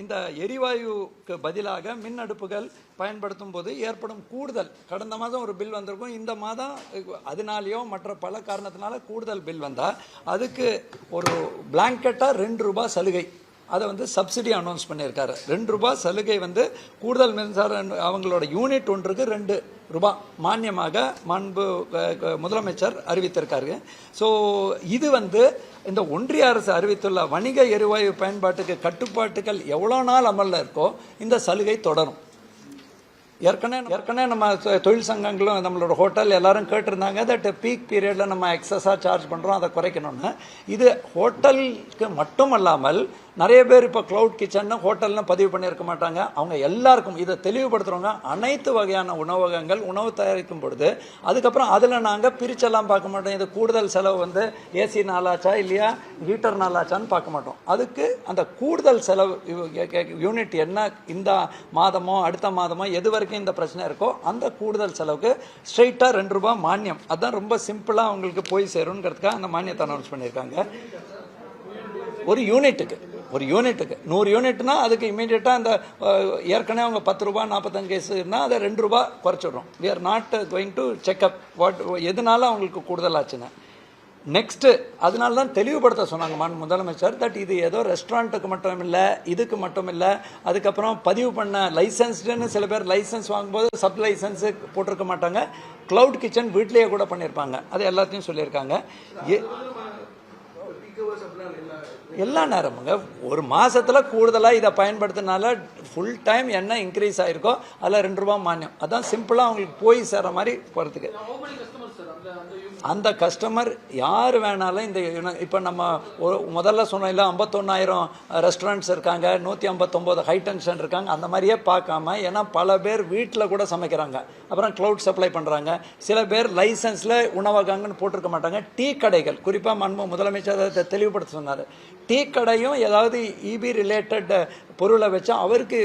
இந்த எரிவாயுக்கு பதிலாக மின் அடுப்புகள் பயன்படுத்தும் போது ஏற்படும் கூடுதல், கடந்த மாதம் ஒரு பில் வந்திருக்கும், இந்த மாதம் அதனாலேயோ மற்ற பல காரணத்தினால கூடுதல் பில் வந்தால் அதுக்கு ஒரு பிளாங்கெட்டாக ₹2 சலுகை, அதை வந்து சப்சிடி அனௌன்ஸ் பண்ணியிருக்காரு. ₹2 சலுகை வந்து கூடுதல் மின்சார அவங்களோட யூனிட் ஒன்றுக்கு ₹2 மானியமாக மாண்பு முதலமைச்சர் அறிவித்திருக்காரு. ஸோ இது வந்து இந்த ஒன்றிய அரசு அறிவித்துள்ள வணிக எரிவாயு பயன்பாட்டுக்கு கட்டுப்பாட்டுகள் எவ்வளோ நாள் அமலில் இருக்கோ இந்த சலுகை தொடரும். ஏற்கனவே நம்ம தொழில் சங்கங்களும் நம்மளோட ஹோட்டல் எல்லாரும் கேட்டிருந்தாங்க தட் பீக் பீரியடில் நம்ம எக்ஸஸாக சார்ஜ் பண்ணுறோம், அதை குறைக்கணும்னு. இது ஹோட்டலுக்கு மட்டும் அல்லாமல் நிறைய பேர் இப்போ க்ளவுட் கிச்சன்னு ஹோட்டல்னு பதிவு பண்ணியிருக்க மாட்டாங்க. அவங்க எல்லாருக்கும் இதை தெளிவுபடுத்துகிறவங்க அனைத்து வகையான உணவகங்கள் உணவு தயாரிக்கும் பொழுது அதுக்கப்புறம் அதில் நாங்கள் பிரிச்செல்லாம் பார்க்க மாட்டோம். இது கூடுதல் செலவு வந்து ஏசி நாளாச்சா இல்லையா ஹீட்டர் நாளாச்சான்னு பார்க்க மாட்டோம். அதுக்கு அந்த கூடுதல் செலவு யூனிட் என்ன இந்த மாதமோ அடுத்த மாதமோ எது வரைக்கும் இந்த பிரச்சனை இருக்கோ அந்த கூடுதல் செலவுக்கு ஸ்ட்ரெயிட்டாக ₹2 மானியம். அதுதான் ரொம்ப சிம்பிளாக அவங்களுக்கு போய் சேருங்கிறதுக்காக அந்த மானியத்தை அனௌன்ஸ் பண்ணியிருக்காங்க. ஒரு யூனிட்டுக்கு 100 யூனிட்னா அதுக்கு இமீடியட்டாக அந்த ஏற்கனவே அவங்க ₹10 45 அதை ₹2 குறைச்சிடுறோம். We are not going to check up what எதனால அவங்களுக்கு கூடுதலாச்சுன்னு. நெக்ஸ்ட்டு அதனால தான் தெளிவுபடுத்த சொன்னாங்க முதலமைச்சர் தட் இது ஏதோ ரெஸ்டாரண்ட்டுக்கு மட்டும் இல்லை, இதுக்கு மட்டும் இல்லை. அதுக்கப்புறம் பதிவு பண்ண லைசன்ஸ்டுன்னு சில பேர் லைசன்ஸ் வாங்கும்போது சப் லைசன்ஸு போட்டிருக்க மாட்டாங்க. க்ளவுட் கிச்சன் வீட்லேயே கூட பண்ணியிருப்பாங்க. அது எல்லாத்தையும் சொல்லியிருக்காங்க. எல்லா நேரமுங்க ஒரு மாதத்தில் கூடுதலாக இதை பயன்படுத்தினால ஃபுல் டைம் என்ன இன்க்ரீஸ் ஆகிருக்கோ அதில் ₹2 மானியம். அதான் சிம்பிளாக அவங்களுக்கு போய் சேர மாதிரி போகிறதுக்கு. அந்த கஸ்டமர் யார் வேணாலும் இந்த இப்போ நம்ம முதல்ல சொன்னோம் இல்லை 51,000 ரெஸ்டாரண்ட்ஸ் இருக்காங்க, 159 ஹை டென்ஷன் இருக்காங்க. அந்த மாதிரியே பார்க்காம, ஏன்னா பல பேர் வீட்டில் கூட சமைக்கிறாங்க, அப்புறம் க்ளவுட் சப்ளை பண்ணுறாங்க. சில பேர் லைசன்ஸில் உணவகங்கன்னு போட்டிருக்க மாட்டாங்க. டீ கடைகள் குறிப்பாக மாண்பு முதலமைச்சர் அதை தெளிவுபடுத்த சொன்னார். டீ கடையும் ஏதாவது இபி ரிலேட்டட் பொருளை வச்சா அவருக்கு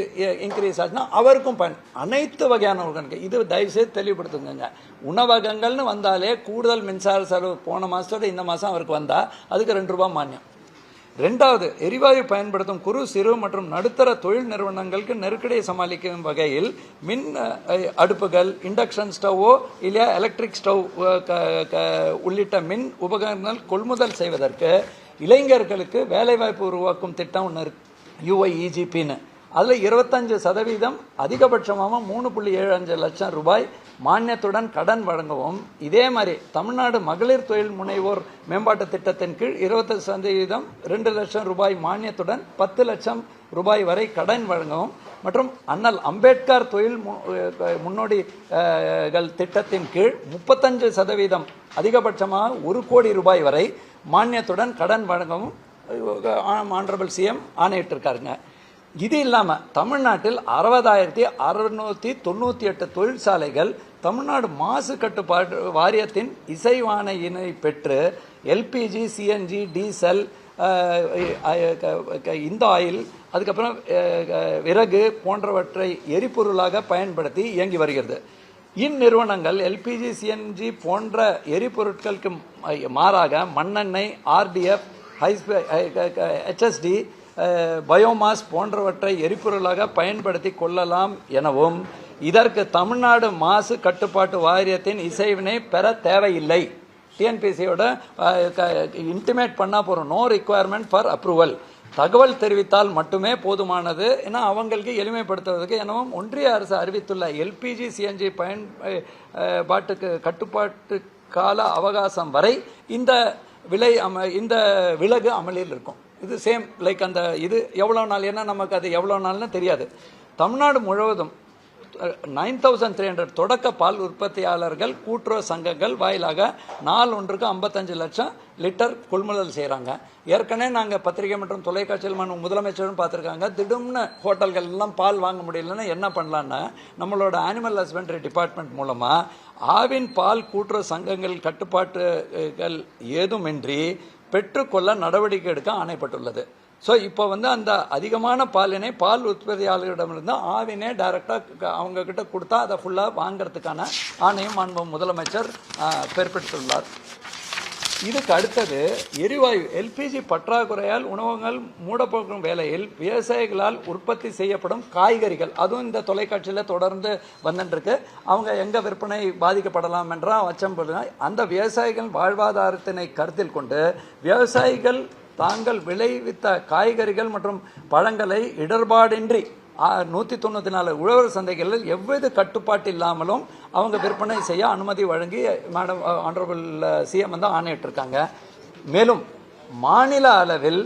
இன்க்ரீஸ் ஆச்சுன்னா அவருக்கும் அனைத்து வகையான உணவகங்கள் இது தயவுசெய்து தெளிவுபடுத்துங்க. உணவகங்கள்னு வந்தாலே கூடுதல் மின்சார செலவு போன மாதத்தோட இந்த மாதம் அவருக்கு வந்தால் அதுக்கு ₹2 மானியம். ரெண்டாவது, எரிவாயு பயன்படுத்தும் குறு சிறு மற்றும் நடுத்தர தொழில் நிறுவனங்களுக்கு நெருக்கடியை சமாளிக்கும் வகையில் மின் அடுப்புகள், இண்டக்ஷன் ஸ்டவ்வோ இல்லையா எலக்ட்ரிக் ஸ்டவ் உள்ளிட்ட மின் உபகரணங்கள் கொள்முதல் செய்வதற்கு இளைஞர்களுக்கு வேலைவாய்ப்பு உருவாக்கும் திட்டம் ஒன்று இருக்கு, UIEGPன்னு. அதில் 25% அதிகபட்சமாக ₹3.75 லட்சம் மானியத்துடன் கடன் வழங்கவும், இதே மாதிரி தமிழ்நாடு மகளிர் தொழில் முனைவோர் மேம்பாட்டு திட்டத்தின் கீழ் 20% ₹2 லட்சம் மானியத்துடன் ₹10 லட்சம் வரை கடன் வழங்கவும் மற்றும் அண்ணல் அம்பேத்கர் தொழில் முன்னோடிகள் திட்டத்தின் கீழ் 35% அதிகபட்சமாக ₹1 கோடி வரை மானியத்துடன் கடன் வழங்கவும் ஆனரபிள் சிஎம் ஆணையிட்டிருக்காருங்க. இது இல்லாமல் தமிழ்நாட்டில் 60,698 தொழிற்சாலைகள் தமிழ்நாடு மாசு கட்டுப்பாடு வாரியத்தின் இசைவாணையினை பெற்று எல்பிஜி, சிஎன்ஜி, டீசல், இந்த ஆயில், அதுக்கப்புறம் விறகு போன்றவற்றை எரிபொருளாக பயன்படுத்தி இயங்கி வருகிறது. இந்நிறுவனங்கள் எல்பிஜி, சிஎன்ஜி போன்ற எரிபொருட்களுக்கு மாறாக மண்ணெண்ணெய், RDF, HSD, பயோமாஸ் போன்றவற்றை எரிபொருளாக பயன்படுத்தி கொள்ளலாம் எனவும், இதற்கு தமிழ்நாடு மாசு கட்டுப்பாட்டு வாரியத்தின் இசைவினை பெற தேவையில்லை. டிஎன்பிசியோட இன்டிமேட் பண்ணால் போகிறோம். No requirement for approval. தகவல் தெரிவித்தால் மட்டுமே போதுமானது என அவங்களுக்கு எளிமைப்படுத்துவதற்கு எனவும் ஒன்றிய அரசு அறிவித்துள்ள எல்பிஜி, சிஎன்ஜி பயன்பாட்டுக்கு கட்டுப்பாட்டு கால அவகாசம் வரை இந்த விலகு அமலில் இருக்கும். இது சேம் லைக் அந்த இது எவ்வளோ நாள், ஏன்னா நமக்கு அது எவ்வளோ நாள்னு தெரியாது. தமிழ்நாடு முழுவதும் 9,300 தொடக்க பால் உற்பத்தியாளர்கள் கூட்டுறவு சங்கங்கள் வாயிலாக நாள் ஒன்றுக்கு 55 லட்சம் லிட்டர் கொள்முதல் செய்கிறாங்க. ஏற்கனவே நாங்கள் பத்திரிகை மற்றும் தொலைக்காட்சியில் முதலமைச்சரும் பார்த்துருக்காங்க. திடீர்னு ஹோட்டல்கள் எல்லாம் பால் வாங்க முடியலன்னா என்ன பண்ணலான்னா, நம்மளோட அனிமல் ஹஸ்பண்டரி டிபார்ட்மெண்ட் மூலமாக ஆவின் பால் கூட்டுறவு சங்கங்கள் கட்டுப்பாட்டுகள் ஏதுமின்றி பெற்றுக்கொள்ள நடவடிக்கை எடுக்க ஆணைப்பட்டுள்ளது. ஸோ இப்போ வந்து அந்த அதிகமான பாலினை பால் உற்பத்தியாளர்களிடமிருந்து ஆவினே டைரெக்டாக அவங்கக்கிட்ட கொடுத்தா அதை ஃபுல்லாக வாங்கிறதுக்கான ஆணையம் மாண்பு முதலமைச்சர் பிறப்பித்துள்ளார். இதுக்கு அடுத்தது எரிவாயு எல்பிஜி பற்றாக்குறையால் உணவகங்கள் மூடப்போகும் வேளையில் விவசாயிகளால் உற்பத்தி செய்யப்படும் காய்கறிகள், அதுவும் இந்த தொலைக்காட்சியில் தொடர்ந்து வந்துருக்கு, அவங்க எங்கே விற்பனை பாதிக்கப்படலாம் என்றால் அச்சம் அந்த விவசாயிகள் வாழ்வாதாரத்தினை கருத்தில் கொண்டு விவசாயிகள் தாங்கள் விளைவித்த காய்கறிகள் மற்றும் பழங்களை இடர்பாடின்றி 194 உழவர் சந்தைகளில் எவ்வித கட்டுப்பாட்டு இல்லாமலும் அவங்க விற்பனை செய்ய அனுமதி வழங்கி மேடம் ஆனரபிள் சிஎம் வந்து ஆணையிட்டிருக்காங்க. மேலும் மாநில அளவில்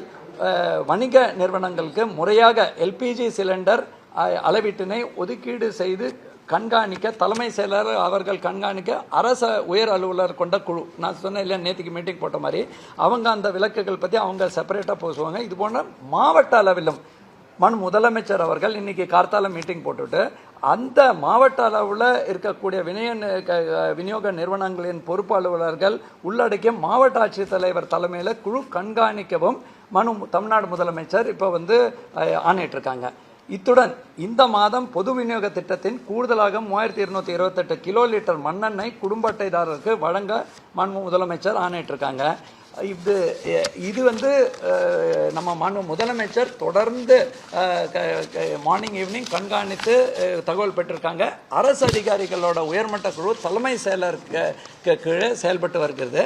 வணிக நிறுவனங்களுக்கு முறையாக எல்பிஜி சிலிண்டர் அளவீட்டினை ஒதுக்கீடு செய்து கண்காணிக்க தலைமை செயலர் அவர்கள் கண்காணிக்க அரசு உயர் அலுவலர் கொண்ட குழு, நான் சொன்னேன் இல்லையா நேற்றுக்கு மீட்டிங் போட்ட மாதிரி, அவங்க அந்த விலக்குகள் பற்றி அவங்க செப்பரேட்டாக பேசுவாங்க. இது போன்ற மாவட்ட அளவிலும் முதலமைச்சர் அவர்கள் இன்னைக்கு கார்த்தால மீட்டிங் போட்டுட்டு அந்த மாவட்ட அளவில் இருக்கக்கூடிய விநியோக நிறுவனங்களின் பொறுப்பு அலுவலர்கள் உள்ளடக்கிய மாவட்ட ஆட்சித்தலைவர் தலைமையில் குழு கண்காணிக்கவும் தமிழ்நாடு முதலமைச்சர் இப்போ வந்து ஆணையிட்டிருக்காங்க. இத்துடன் இந்த மாதம் பொது விநியோக திட்டத்தின் கூடுதலாக 3228 கிலோ லிட்டர் மண்ணெண்ணெய் குடும்ப அட்டைதாரருக்கு வழங்க முதலமைச்சர் ஆணையிட்டிருக்காங்க. இது வந்து நம்ம முதலமைச்சர் தொடர்ந்து மார்னிங் ஈவினிங் கண்காணித்து தகவல் பெற்றிருக்காங்க. அரசு அதிகாரிகளோட உயர்மட்ட குழு தலைமை செயலருக்கு கீழே செயல்பட்டு வருகிறது.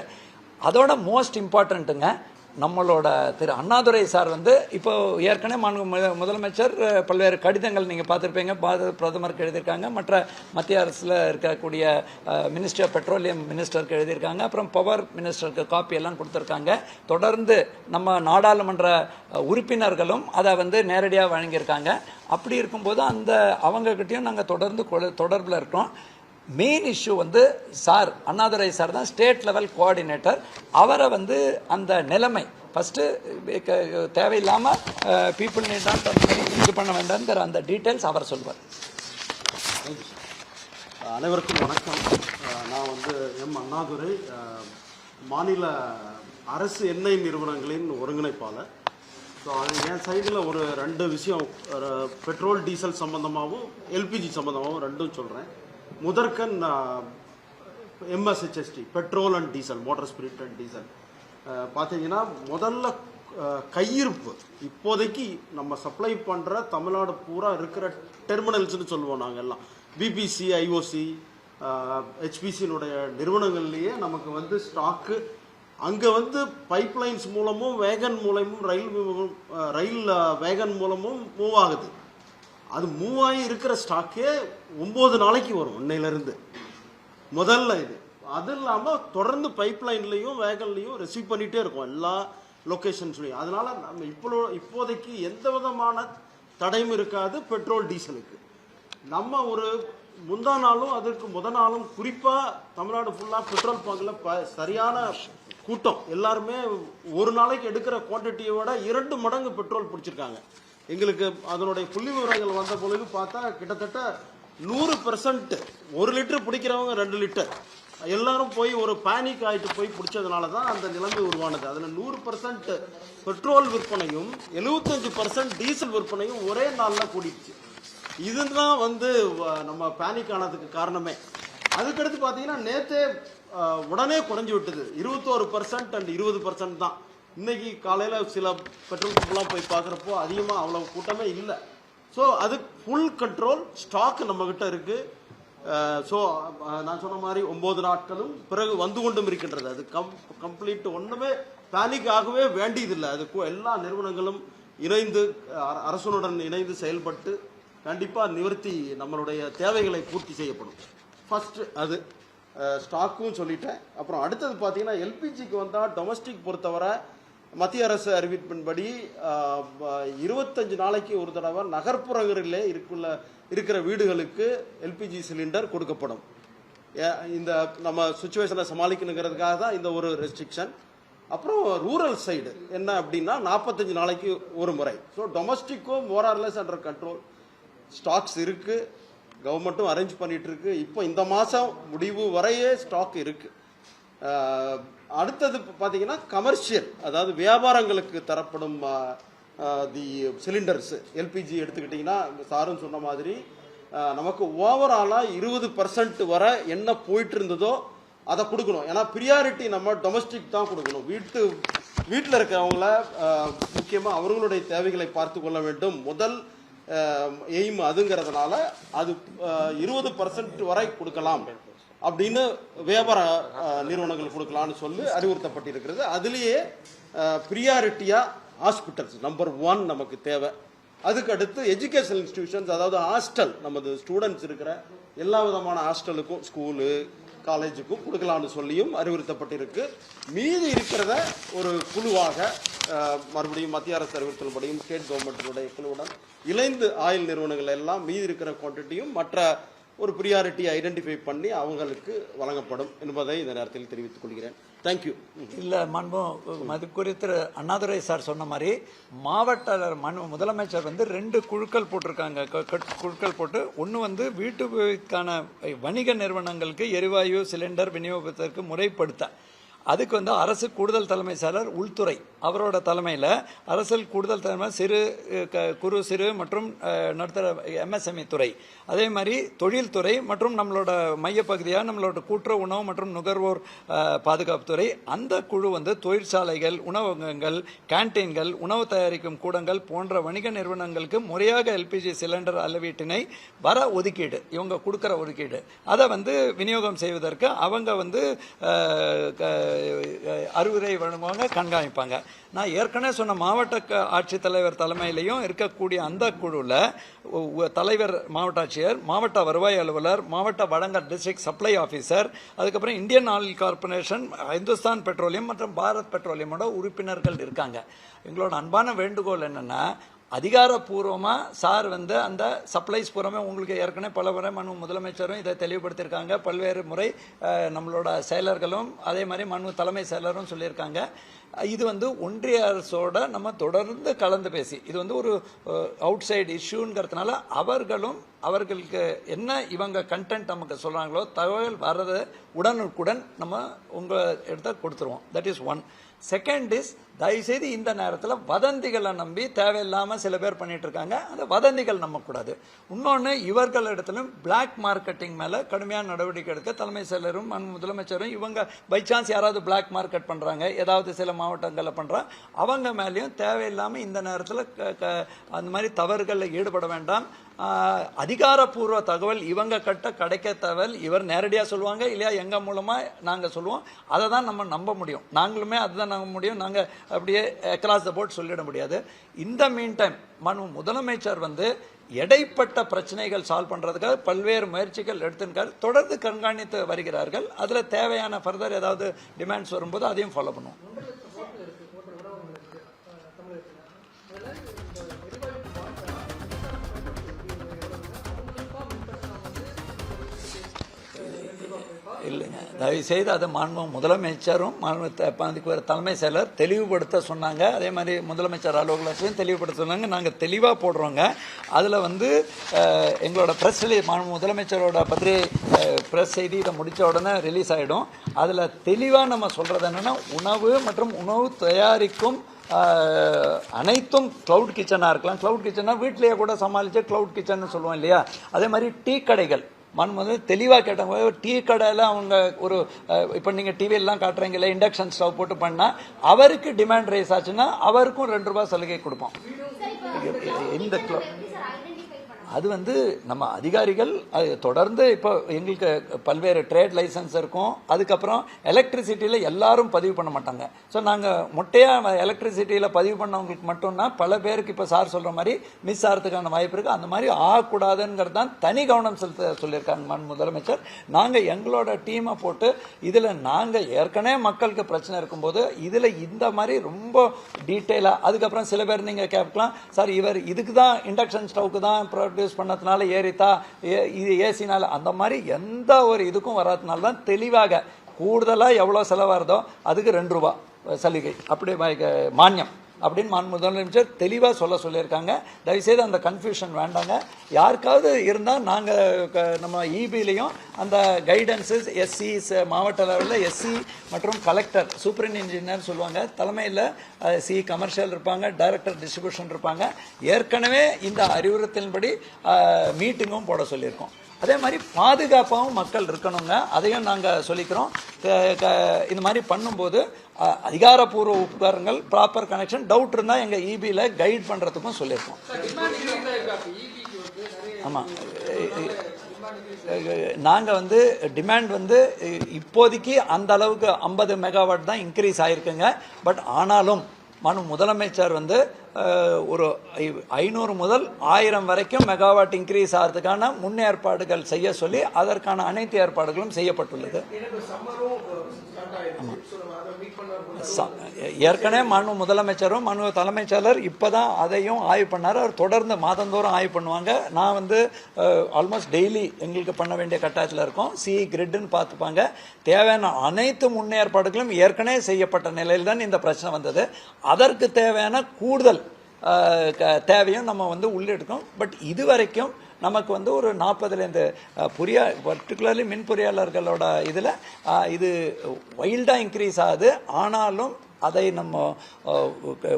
அதோட மோஸ்ட் இம்பார்ட்டண்ட்டுங்க, நம்மளோட திரு அண்ணாதுரை சார் வந்து இப்போ ஏற்கனவே முதலமைச்சர் பல்வேறு கடிதங்கள் நீங்கள் பார்த்துருப்பீங்க, பிரதமருக்கு எழுதியிருக்காங்க, மற்ற மத்திய அரசில் இருக்கக்கூடிய மினிஸ்ட்ரி ஆஃப் பெட்ரோலியம் மினிஸ்டருக்கு எழுதியிருக்காங்க, அப்புறம் பவர் மினிஸ்டருக்கு காப்பி எல்லாம் கொடுத்துருக்காங்க. தொடர்ந்து நம்ம நாடாளுமன்ற உறுப்பினர்களும் அதை வந்து நேரடியாக வழங்கியிருக்காங்க. அப்படி இருக்கும்போது அந்த அவங்கக்கிட்டையும் நாங்கள் தொடர்ந்து தொடர்பில் இருக்கோம். மெயின் இஷ்யூ வந்து சார் அண்ணாதுரை சார் தான் ஸ்டேட் லெவல் கோஆர்டினேட்டர். அவரை வந்து அந்த நிலைமை ஃபஸ்ட்டு தேவையில்லாமல் பீப்புள் நீட் தான் இது பண்ண வேண்டாம்ங்கிற அந்த டீட்டெயில்ஸ் அவர் சொல்வார். அனைவருக்கும் வணக்கம். நான் வந்து அண்ணாதுரை, மாநில அரசு எண்ணெய் நிறுவனங்களின் ஒருங்கிணைப்பாளர். ஸோ என் சைடில் ஒரு 2 விஷயம், பெட்ரோல் டீசல் சம்மந்தமாகவும் எல்பிஜி சம்மந்தமாகவும் ரெண்டும் சொல்கிறேன். முதற்கண் MS HSD petrol and diesel, motor spirit and diesel பார்த்தீங்கன்னா முதல்ல கையிருப்பு இப்போதைக்கு நம்ம சப்ளை பண்ணுற தமிழ்நாடு பூரா இருக்கிற டெர்மினல்ஸ்னு சொல்லுவோம் நாங்கள் எல்லாம், பிபிசி, ஐஓசி, ஹெச்பிசியினுடைய நிறுவனங்கள்லேயே நமக்கு வந்து ஸ்டாக்கு அங்கே வந்து பைப்லைன்ஸ் மூலமும் வேகன் மூலமும் ரயில் வேகன் மூலமும் மூவ் ஆகுது. அது மூவ் ஆகி இருக்கிற ஸ்டாக்கே 9 நாளைக்கு வரும் இன்னையிலேருந்து முதல்ல இது. அது இல்லாமல் தொடர்ந்து பைப்லைன்லையும் வேகன்லையும் ரிசீவ் பண்ணிகிட்டே இருக்கும் எல்லா லொக்கேஷன்ஸ்லையும். அதனால் நம்ம இப்போதைக்கு எந்த விதமான தடையும் இருக்காது பெட்ரோல் டீசலுக்கு. நம்ம ஒரு முந்தா நாளும் அதற்கு நாளும் குறிப்பாக தமிழ்நாடு ஃபுல்லாக பெட்ரோல் பங்கில் சரியான கூட்டம். எல்லாருமே ஒரு நாளைக்கு எடுக்கிற குவான்டிட்டியை விட 2 மடங்கு பெட்ரோல் பிடிச்சிருக்காங்க. எங்களுக்கு அதனுடைய புள்ளி விவரங்கள் வந்த பொழுது பார்த்தா கிட்டத்தட்ட 100% 1 லிட்டர் பிடிக்கிறவங்க 2 லிட்டர் எல்லாரும் போய் ஒரு பேனிக் ஆகிட்டு போய் பிடிச்சதுனால தான் அந்த நிலைமை உருவானது. அதில் 100% பெட்ரோல் விற்பனையும் 75% டீசல் விற்பனையும் ஒரே நாளில் கூடிடுச்சு. இதுதான் வந்து நம்ம பேனிக் ஆனதுக்கு காரணமே. அதுக்கடுத்து பார்த்தீங்கன்னா நேற்றே உடனே குறைஞ்சி விட்டது, 21% அண்ட் 20% தான். இன்னைக்கு காலையில் சில பெட்ரோல் பம்ப்லாம் போய் பார்க்குறப்போ அதிகமாக அவ்வளோ கூட்டமே இல்லை. ஸோ அது ஃபுல் கண்ட்ரோல் ஸ்டாக் நம்மக்கிட்ட இருக்குது. ஸோ நான் சொன்ன மாதிரி 9 நாட்களும் பிறகு வந்து கொண்டும் இருக்கின்றது. அது கம்ப்ளீட் ஒன்றுமே பேனிக் ஆகவே வேண்டியதில்லை. அது எல்லா நிறுவனங்களும் இணைந்து அரசுடன் இணைந்து செயல்பட்டு கண்டிப்பாக நிவர்த்தி நம்மளுடைய தேவைகளை பூர்த்தி செய்யப்படும். ஃபர்ஸ்ட் அது ஸ்டாக்கும் சொல்லிட்டேன். அப்புறம் அடுத்தது பார்த்தீங்கன்னா எல்பிஜிக்கு வந்தால் டொமஸ்டிக் பொறுத்தவரை மத்திய அரசு அறிவிப்பின்படி 25 நாளைக்கு ஒரு தடவை நகர்ப்புறங்களிலே இருக்கிற வீடுகளுக்கு எல்பிஜி சிலிண்டர் கொடுக்கப்படும். இந்த நம்ம சுச்சுவேஷனை சமாளிக்கணுங்கிறதுக்காக தான் இந்த ஒரு ரெஸ்ட்ரிக்ஷன். அப்புறம் ரூரல் சைடு என்ன அப்படின்னா 45 நாளைக்கு ஒரு முறை. ஸோ டொமஸ்டிக்கும் மோரார்லெஸ் அண்டர் கண்ட்ரோல், ஸ்டாக்ஸ் இருக்குது, கவர்மெண்ட்டும் அரேஞ்ச் பண்ணிட்டு இருக்கு. இப்போ இந்த மாதம் முடிவு வரையே ஸ்டாக் இருக்குது. அடுத்தது பார்த்தீங்கன்னா கமர்ஷியல், அதாவது வியாபாரங்களுக்கு தரப்படும் தி சிலிண்டர்ஸ் எல்பிஜி எடுத்துக்கிட்டிங்கன்னா சாரும் சொன்ன மாதிரி நமக்கு ஓவராலாக 20% வரை என்ன போயிட்டு இருந்ததோ அதை கொடுக்கணும். ஏன்னா ப்ரியாரிட்டி நம்ம டொமஸ்டிக் தான் கொடுக்கணும். வீட்டில் இருக்கிறவங்கள முக்கியமாக அவர்களுடைய தேவைகளை பார்த்து கொள்ள வேண்டும். முதல் எய்ம் அதுங்கிறதுனால அது 20% வரை கொடுக்கலாம் அப்படின்னு வியாபார நிறுவனங்கள் கொடுக்கலான்னு சொல்லி அறிவுறுத்தப்பட்டிருக்கிறது. அதுலேயே ப்ரியாரிட்டியாக ஹாஸ்பிட்டல்ஸ் நம்பர் 1 நமக்கு தேவை. அதுக்கு அடுத்து எஜுகேஷனல் இன்ஸ்டிடியூஷன்ஸ், அதாவது ஹாஸ்டல், நமது ஸ்டூடெண்ட்ஸ் இருக்கிற எல்லா விதமான ஹாஸ்டலுக்கும் ஸ்கூலு காலேஜுக்கும் கொடுக்கலான்னு சொல்லியும் அறிவுறுத்தப்பட்டிருக்கு. மீதி இருக்கிறத ஒரு குழுவாக மறுபடியும் மத்திய அரசு அறிவுறுத்தல்படியும் ஸ்டேட் கவர்மெண்ட்டுடைய குழுவுடன் இணைந்து ஆயில் நிறுவனங்கள் எல்லாம் மீதி இருக்கிற குவான்டிட்டியும் மற்ற ஒரு ப்ரியாரிட்டி ஐடென்டிஃபை பண்ணி அவங்களுக்கு வழங்கப்படும் என்பதை இந்த நேரத்தில் தெரிவித்துக் கொள்கிறேன். தேங்க்யூ. இல்லை மதிப்புக்குரிய திரு அண்ணாதுரை சார் சொன்ன மாதிரி மாவட்ட முதலமைச்சர் 2 குழுக்கள் போட்டிருக்காங்க. குழுக்கள் போட்டு ஒன்று வீட்டுக்கான வணிக நிறுவனங்களுக்கு எரிவாயு சிலிண்டர் விநியோகத்திற்கு முறைப்படுத்த, அதுக்கு அரசு கூடுதல் தலைமை செயலர் உள்துறை அவரோட தலைமையில் அரசில் கூடுதல் தலைமை குறு சிறு மற்றும் நடுத்தர MSME துறை, அதே மாதிரி தொழில்துறை மற்றும் நம்மளோட மையப்பகுதியாக நம்மளோட கூட்டுறவு உணவு மற்றும் நுகர்வோர் பாதுகாப்புத்துறை, அந்த குழு தொழிற்சாலைகள், உணவகங்கள், கேன்டீன்கள், உணவு தயாரிக்கும் கூடங்கள் போன்ற வணிக நிறுவனங்களுக்கு முறையாக LPG சிலிண்டர் அளவீட்டினை வர ஒதுக்கீடு, இவங்க கொடுக்குற ஒதுக்கீடு அதை விநியோகம் செய்வதற்கு அவங்க அறிவுரை வழங்குவாங்க, கண்காணிப்பாங்க. நான் ஏற்கனவே சொன்ன மாவட்ட ஆட்சித்தலைவர் தலைமையிலையும் இருக்கக்கூடிய அந்த குழுவில் தலைவர் மாவட்ட ஆட்சியர், மாவட்ட வருவாய் அலுவலர், மாவட்ட வழங்கல் டிஸ்ட்ரிக்ட் சப்ளை ஆஃபீஸர், அதுக்கப்புறம் Indian oil corporation, Hindustan petroleum மற்றும் பாரத் பெட்ரோலியமோட உறுப்பினர்கள் இருக்காங்க. எங்களோட அன்பான வேண்டுகோள் என்னென்னா, அதிகாரப்பூர்வமாக சார் அந்த சப்ளைஸ் பூராமே உங்களுக்கு ஏற்கனவே பல முறை முதலமைச்சரும் இதை தெளிவுபடுத்தியிருக்காங்க. பல்வேறு முறை நம்மளோட செயலர்களும் அதே மாதிரி தலைமை செயலரும் சொல்லியிருக்காங்க. இது ஒன்றிய அரசோட நம்ம தொடர்ந்து கலந்து பேசி, இது ஒரு அவுட் சைடு இஷ்யூங்கிறதுனால அவர்களுக்கு என்ன இவங்க கண்டென்ட் நமக்கு சொல்கிறாங்களோ தகவல் வர்றதை உடனுக்குடன் நம்ம உங்கள் இடத்த கொடுத்துருவோம். That is one. Second is, தயவுசெய்து இந்த நேரத்தில் வதந்திகளை நம்பி தேவையில்லாமல் சில பேர் பண்ணிட்டு இருக்காங்க. அந்த வதந்திகள் நம்பக்கூடாது. இன்னொன்று, இவர்களிடத்திலும் பிளாக் மார்க்கெட்டிங் மேலே கடுமையான நடவடிக்கை எடுக்க தலைமை செயலரும் முதலமைச்சரும், இவங்க பை சான்ஸ் யாராவது பிளாக் மார்க்கெட் பண்ணுறாங்க, ஏதாவது சில மாவட்டங்களில் பண்ணுறாங்க, அவங்க மேலேயும் தேவையில்லாமல் இந்த நேரத்தில் அந்த மாதிரி தவறுகளில் ஈடுபட வேண்டாம். அதிகாரப்பூர்வ தகவல் இவங்க கிடைக்க தகவல் இவர் நேரடியாக சொல்லுவாங்க, இல்லையா எங்கள் மூலமாக நாங்கள் சொல்லுவோம். அதை தான் நம்ம நம்ப முடியும். நாங்களுமே அதுதான் நம்ப முடியும். நாங்கள் அப்படியே அக்ராஸ் த போர்ட் சொல்லிட முடியாது. இந்த மீன் டைம் முதலமைச்சர் இடைப்பட்ட பிரச்சனைகள் சால்வ் பண்ணுறதுக்காக பல்வேறு முயற்சிகள் எடுத்துக்கார், தொடர்ந்து கண்காணித்து வருகிறார்கள். அதில் தேவையான ஃபர்தர் ஏதாவது டிமாண்ட்ஸ் வரும்போது அதையும் ஃபாலோ பண்ணுவோம். இல்லைங்க, தயவுசெய்து அதை முதலமைச்சரும் தலைமை செயலர் தெளிவுபடுத்த சொன்னாங்க. அதே மாதிரி முதலமைச்சர் அலுவலகத்தையும் தெளிவுபடுத்த சொன்னாங்க. நாங்கள் தெளிவாக போடுறோங்க. அதில் எங்களோட ப்ரெஸ் ரிலீஸ், முதலமைச்சரோட ப்ரெஸ் செய்தி இதை முடித்த உடனே ரிலீஸ் ஆகிடும். அதில் தெளிவாக நம்ம சொல்கிறது என்னென்னா, உணவு மற்றும் உணவு தயாரிக்கும் அனைத்தும் க்ளவுட் கிச்சனாக இருக்கலாம். க்ளவுட் கிச்சனா வீட்டிலேயே கூட சமாளித்து க்ளவுட் கிச்சன்னு சொல்லுவோம் இல்லையா. அதே மாதிரி டீ கடைகள் தெளிவாக கேட்டாங்க. டீ கடையில் அவங்க இப்போ நீங்கள் டிவியெல்லாம் காட்டுறீங்களே, இண்டக்ஷன் ஸ்டவ் போட்டு பண்ணால் அவருக்கு டிமாண்ட் ரைஸ் ஆச்சுன்னா அவருக்கும் ₹2 சலுகை கொடுப்போம். இந்த அது நம்ம அதிகாரிகள் தொடர்ந்து இப்போ எங்களுக்கு பல்வேறு ட்ரேட் லைசன்ஸ் இருக்கும். அதுக்கப்புறம் எலக்ட்ரிசிட்டியில் எல்லாரும் பதிவு பண்ண மாட்டாங்க. ஸோ நாங்கள் மொட்டையாக எலக்ட்ரிசிட்டியில் பதிவு பண்ணவங்களுக்கு மட்டும்னா பல பேருக்கு இப்போ சார் சொல்கிற மாதிரி மிஸ் ஆகிறதுக்கான வாய்ப்பு இருக்குது. அந்த மாதிரி ஆகக்கூடாதுங்கிறது தான் தனி கவனம் செலுத்த சொல்லியிருக்காங்க முதலமைச்சர். நாங்கள் எங்களோட டீமை போட்டு இதில் நாங்கள் ஏற்கனவே மக்களுக்கு பிரச்சனை இருக்கும்போது இதில் இந்த மாதிரி ரொம்ப டீட்டெயிலாக, அதுக்கப்புறம் சில பேர் நீங்கள் கேட்கலாம், சார் இவர் இதுக்கு தான் இண்டக்ஷன் ஸ்டவ்க்கு தான் ப்ரொடியூஸ் பண்ணதுனால ஏறித்தா, இது ஏசினால, அந்த மாதிரி எந்த ஒரு இதுக்கும் வராதனால தான் தெளிவாக கூடுதலாக எவ்வளோ செலவாகிறதோ அதுக்கு ₹2 சலுகை, அப்படி மானியம் அப்படின்னு முதலமைச்சர் தெளிவாக சொல்லியிருக்காங்க. தயவுசெய்து அந்த கன்ஃபியூஷன் வேண்டாங்க. யாருக்காவது இருந்தால் நாங்கள் நம்ம இபிலையும் அந்த கைடன்ஸஸ் எஸ்சிஸ் மாவட்ட லெவலில் எஸ்சி மற்றும் கலெக்டர் சூப்பரிண்ட் இன்ஜினியர் சொல்லுவாங்க, தலைமையில் சி கமர்ஷியல் இருப்பாங்க, டைரக்டர் டிஸ்ட்ரிபியூஷன் இருப்பாங்க. ஏற்கனவே இந்த அறிவுறுத்தலின்படி மீட்டிங்கும் போட சொல்லியிருக்கோம். அதே மாதிரி பாதுகாப்பாகவும் மக்கள் இருக்கணுங்க, அதையும் நாங்கள் சொல்லிக்கிறோம். இந்த மாதிரி பண்ணும்போது அதிகாரப்பூர்வ உபகரணங்கள், ப்ராப்பர் கனெக்ஷன், டவுட் இருந்தால் எங்கள் இபியில் கைட் பண்ணுறதுக்கும் சொல்லியிருக்கோம். ஆமாம், நாங்கள் டிமாண்ட் இப்போதைக்கு அந்த அளவுக்கு 50 மெகாவாட் தான் இன்க்ரீஸ் ஆகிருக்குங்க. பட் ஆனாலும் முதலமைச்சர் ஒரு 500 முதல் 1000 வரைக்கும் மெகாவாட் இன்க்ரீஸ் ஆகிறதுக்கான முன்னேற்பாடுகள் செய்ய சொல்லி அதற்கான அனைத்து ஏற்பாடுகளும் செய்யப்பட்டுள்ளது. ஏற்கனவே முதலமைச்சரும் தலைமைச் செயலர் இப்போதான் அதையும் ஆய்வு பண்ணார். அவர் தொடர்ந்து மாதந்தோறும் ஆய்வு பண்ணுவாங்க. நான் ஆல்மோஸ்ட் டெய்லி எங்களுக்கு பண்ண வேண்டிய கட்டாயத்தில் இருக்கோம். கிரிட்னு பார்த்துப்பாங்க. தேவையான அனைத்து முன்னேற்பாடுகளும் ஏற்கனவே செய்யப்பட்ட நிலையில் தான் இந்த பிரச்சனை வந்தது. அதற்கு தேவையான கூடுதல் தேவையும் நம்ம உள்ளெடுக்கோம். பட் இதுவரைக்கும் நமக்கு ஒரு 40லேருந்து பர்டிகுலர்லி மின் பொறியாளர்களோட இதில் இது வைல்டாக இன்க்ரீஸ் ஆகுது. ஆனாலும் அதை நம்ம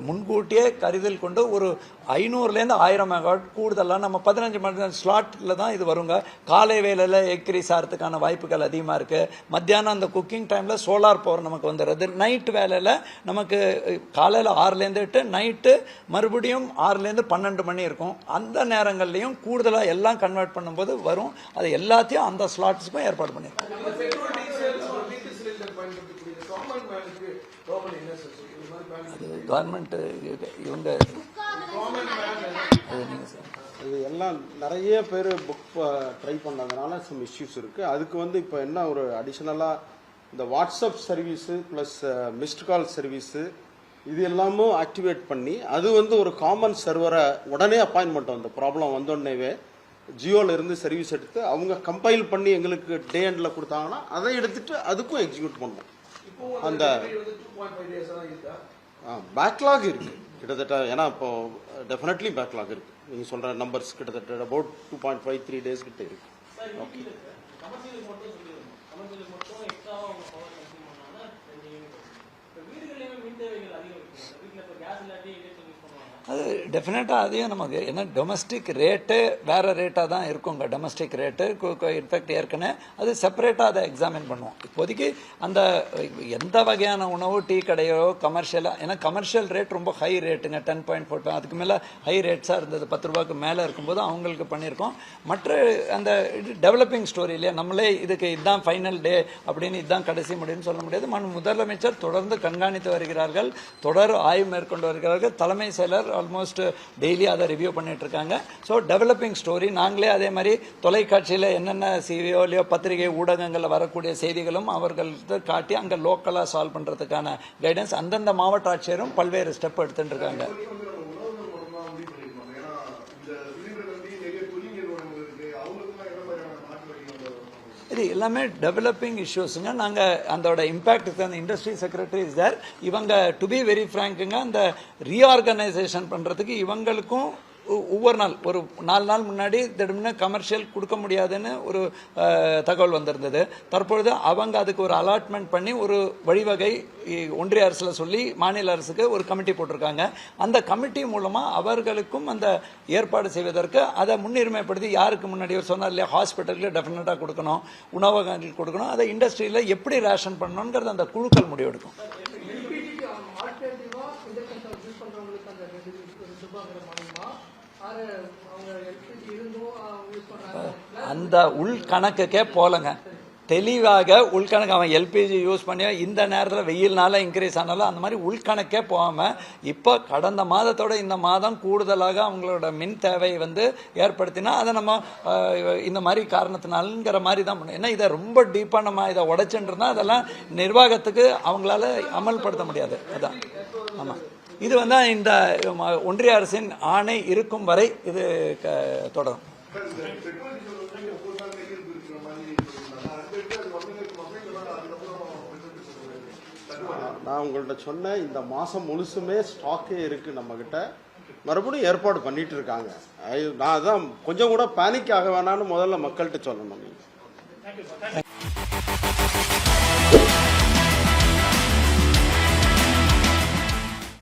முன்கூட்டியே கருதல் கொண்டு ஒரு 500லேருந்து 1000 மெகாவாட் கூடுதலாக நம்ம 15 மணி ஸ்லாட்டில் தான் இது வருங்க. காலை வேலையில் இன்க்ரீஸ் ஆகிறதுக்கான வாய்ப்புகள் அதிகமாக இருக்குது. மத்தியானம் அந்த குக்கிங் டைமில் சோலார் பவர் நமக்கு வந்துடுறது. நைட்டு வேலையில் நமக்கு காலையில் 6லேருந்து 8, நைட்டு மறுபடியும் 6லேருந்து 12 மணி இருக்கும். அந்த நேரங்கள்லையும் கூடுதலாக எல்லாம் கன்வெர்ட் பண்ணும்போது வரும். அது எல்லாத்தையும் அந்த ஸ்லாட்ஸுக்கும் ஏற்பாடு பண்ணியிருக்கோம். அது கவர்மெண்ட் இவங்க இது எல்லாம் நிறைய பேர் புக் ட்ரை பண்ணதுனால சம் இஷ்யூஸ் இருக்குது. அதுக்கு இப்போ என்ன ஒரு அடிஷ்னலாக இந்த WhatsApp service plus missed call service இது எல்லாமும் ஆக்டிவேட் பண்ணி அது ஒரு காமன் சர்வரை உடனே அப்பாயின்மெண்ட் அந்த ப்ராப்ளம் வந்தோடனேவே ஜியோவில் இருந்து சர்வீஸ் எடுத்து அவங்க கம்பைல் பண்ணி எங்களுக்கு டே எண்டில் கொடுத்தாங்கன்னா அதை எடுத்துகிட்டு அதுக்கும் எக்ஸிக்யூட் பண்ணோம். அந்த பேக்லாக் இருக்குது கிட்டத்தட்ட. ஏன்னா இப்போ டெஃபினெட்லி பேக்லாக் இருக்குது. நீங்கள் சொல்கிற நம்பர்ஸ் கிட்டத்தட்ட அபவுட் 2.53 டேஸ் கிட்ட இருக்குது. ஓகே, அது டெஃபினட்டாக அதையும் நமக்கு ஏன்னா டொமஸ்டிக் ரேட்டு வேறு ரேட்டாக தான் இருக்குங்க. டொமஸ்டிக் ரேட்டு இன்ஃபேக்ட் ஏற்கனவே அது செப்பரேட்டாக அதை எக்ஸாமின் பண்ணுவோம். இப்போதைக்கு அந்த எந்த வகையான உணவு, டீ கடையோ கமர்ஷியலாக, ஏன்னா கமர்ஷியல் ரேட் ரொம்ப ஹை ரேட்டுங்க, 10.45 அதுக்கு மேலே ஹை ரேட்ஸாக இருந்தது. 10 ரூபாய்க்கு மேலே இருக்கும்போது அவங்களுக்கு பண்ணியிருக்கோம். மற்ற அந்த டெவலப்பிங் ஸ்டோரி இல்லையா, நம்மளே இதுக்கு இதுதான் ஃபைனல் டே அப்படின்னு இதுதான் கடைசி முடியும்னு சொல்ல முடியாது. முதலமைச்சர் தொடர்ந்து கண்காணித்து வருகிறார்கள், தொடர் ஆய்வு மேற்கொண்டு வருகிறார்கள். தலைமை செயலர் ஆல்மோஸ்ட் டெய்லி அதை ரிவ்யூ பண்ணிட்டு இருக்காங்க. ஸோ டெவலப்பிங் ஸ்டோரி நாங்களே அதே மாதிரி தொலைக்காட்சியில் என்னென்ன சிவியோலையோ பத்திரிகை ஊடகங்களில் வரக்கூடிய செய்திகளும் அவர்களுக்கு காட்டி அங்கே லோக்கலாக சால்வ் பண்ணுறதுக்கான கைடன்ஸ் அந்தந்த மாவட்ட ஆட்சியரும் பல்வேறு ஸ்டெப் எடுத்துட்டு இருக்காங்க. இது எல்லாமே டெவலப்பிங் இஷ்யூஸுங்க. நாங்கள் அதோட இம்பேக்ட் அந்த இண்டஸ்ட்ரி செக்ரட்டரி இஸ் தேர். இவங்க டு பி வெரி ஃப்ராங்க்குங்க, அந்த ரீஆர்கனைசேஷன் பண்ணுறதுக்கு இவங்களுக்கும் ஒவ்வொரு நாள் ஒரு 4 நாள் முன்னாடி திடீர்னு கமர்ஷியல் கொடுக்க முடியாதுன்னு ஒரு தகவல் வந்திருந்தது. தற்பொழுது அவங்க அதுக்கு ஒரு அலாட்மெண்ட் பண்ணி ஒரு வழிவகை ஒன்றிய அரசில் சொல்லி மாநில அரசுக்கு ஒரு கமிட்டி போட்டிருக்காங்க. அந்த கமிட்டி மூலமாக அவர்களுக்கும் அந்த ஏற்பாடு செய்வதற்கு அதை முன்னுரிமைப்படுத்தி யாருக்கு முன்னாடி சொன்னார் இல்லையா, ஹாஸ்பிட்டலுக்கு டெஃபினட்டாக கொடுக்கணும், உணவகங்களுக்கு கொடுக்கணும், அதை இண்டஸ்ட்ரியில் எப்படி ரேஷன் பண்ணணுங்கிறது அந்த குழுக்கள் முடிவெடுக்கும். அந்த உள்கணக்குக்கே போலங்க, தெளிவாக உள்கணக்கு அவன் எல்பிஜி யூஸ் பண்ணி இந்த நேரத்தில் வெயில்னால இன்க்ரீஸ் ஆனாலும் அந்த மாதிரி உள்கணக்கே போகாமல் இப்போ கடந்த மாதத்தோட இந்த மாதம் கூடுதலாக அவங்களோட மின் தேவை ஏற்படுத்தினா அதை நம்ம இந்த மாதிரி காரணத்தினாலுங்கிற மாதிரி தான் பண்ணணும். ஏன்னா இதை ரொம்ப டீப்பாக நம்ம இதை உடைச்சுன்றா அதெல்லாம் நிர்வாகத்துக்கு அவங்களால அமல்படுத்த முடியாது. அதான் ஆமாம், இது இந்த ஒன்றிய அரசின் ஆணை இருக்கும் வரை இது தொடரும். நான் உங்கள்கிட்ட சொன்ன இந்த மாதம் முழுசுமே ஸ்டாக்கே இருக்குது நம்மக்கிட்ட. மறுபடியும் ஏற்பாடு பண்ணிட்டு இருக்காங்க. நான் அதான் கொஞ்சம் கூட பேனிக் ஆக வேணான்னு முதல்ல மக்கள்கிட்ட சொல்லணும்.